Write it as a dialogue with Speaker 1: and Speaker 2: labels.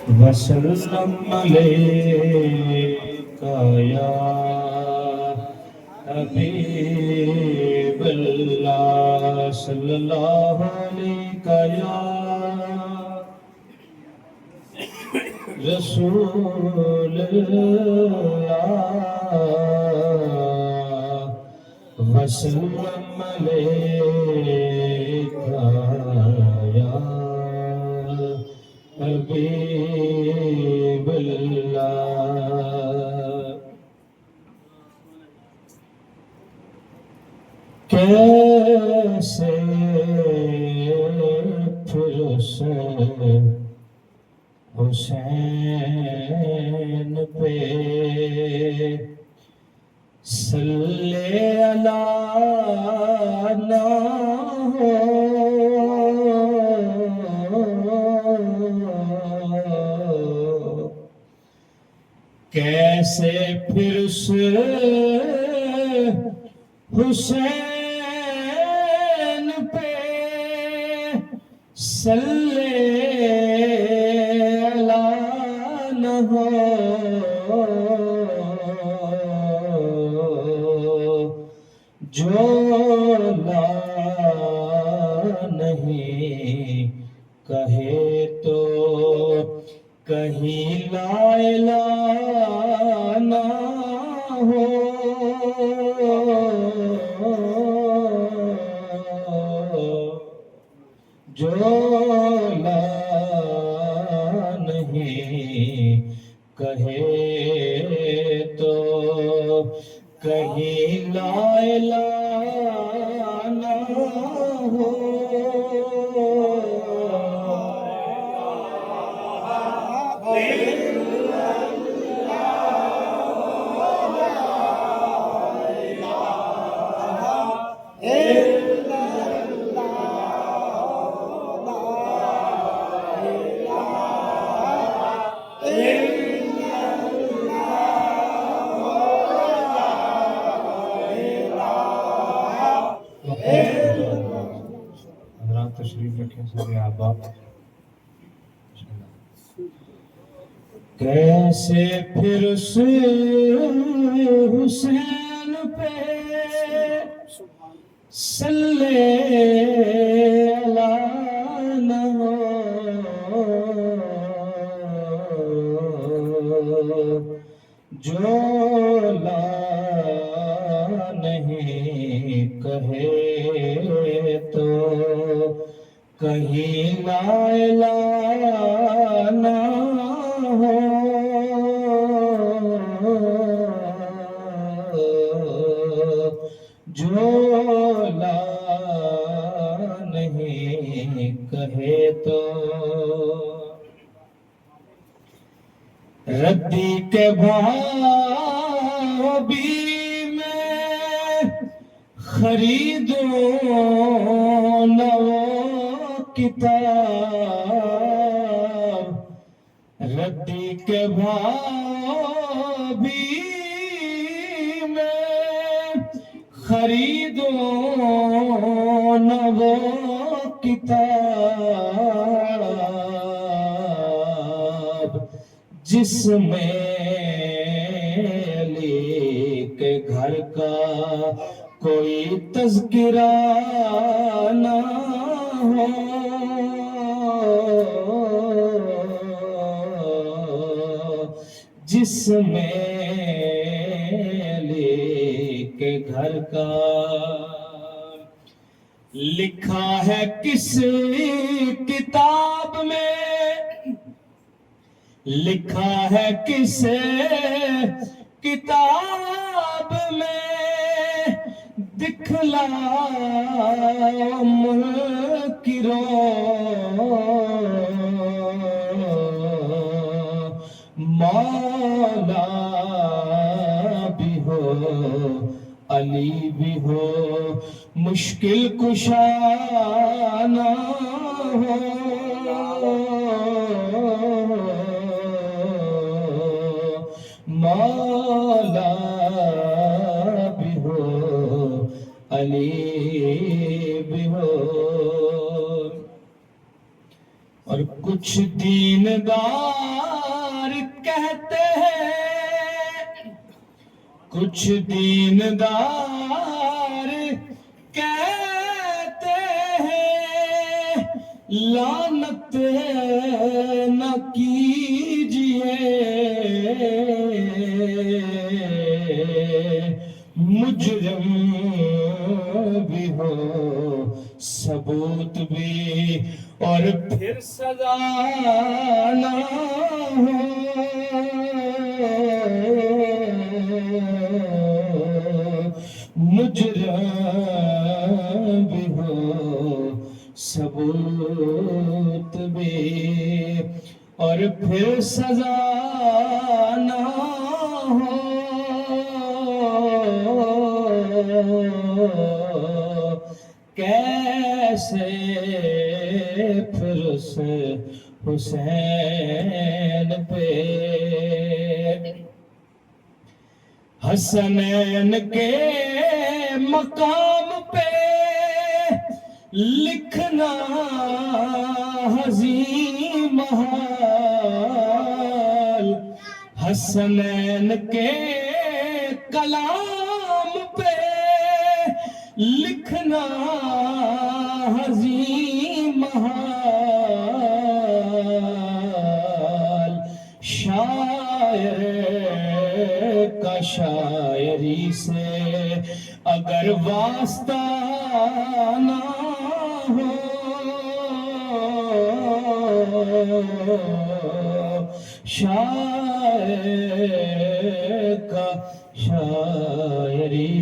Speaker 1: وسلم علیکہ یا حبیب اللہ صلی اللہ علیکہ یا رسول اللہ وسلم علیکہ یا حبیب اللہ کیسے پھر سے حسین پہ صلی اللہ نہ ہو کیسے پھر سے حسین پہ صلی اللہ نہ ہو جو لا نہیں کہے تو کہیں لا الہ نہ ہو جو لا نہیں کہے تو کہیں لا الہ نہ ہو تشریف رکھیں سارے احباب کیسے پھر سے حسین پہ صلی اللہ نہ ہو جو لا نہیں کہے تو کہیں لا الہ نہ ہو جو لا نہیں کہے تو ردی کے بھاؤ بھی میں خریدوں نہ کتاب ردی کے بھاؤ بھی میں خریدوں نہ وہ کتاب جس میں علی کے گھر کا کوئی تذکرہ نہ ہو جس میں علی کے گھر کا لکھا ہے کس کتاب میں لکھا ہے کس کتاب میں دکھلا منکروں مولا بھی ہو علی بھی ہو مشکل کشا نہ ہو مولا بھی ہو علی بھی ہو اور کچھ کچھ دیندار کہتے ہیں، کچھ دیندار کہتے ہیں لعنت نہ کیجیے، مجرم بھی ہو ثبوت بھی اور پھر سزا نہ ہو، مجرم بھی ہو ثبوت بھی اور پھر سزا نہ ہو، کیسے پھر اس حسین پہ حسنین کے مقام پہ لکھنا عظیم حال، حسنین کے کلام پہ لکھنا عظیم حال، شاعر کا شاعری سے اگر واسطہ نہ ہو، شاعر کا شاعری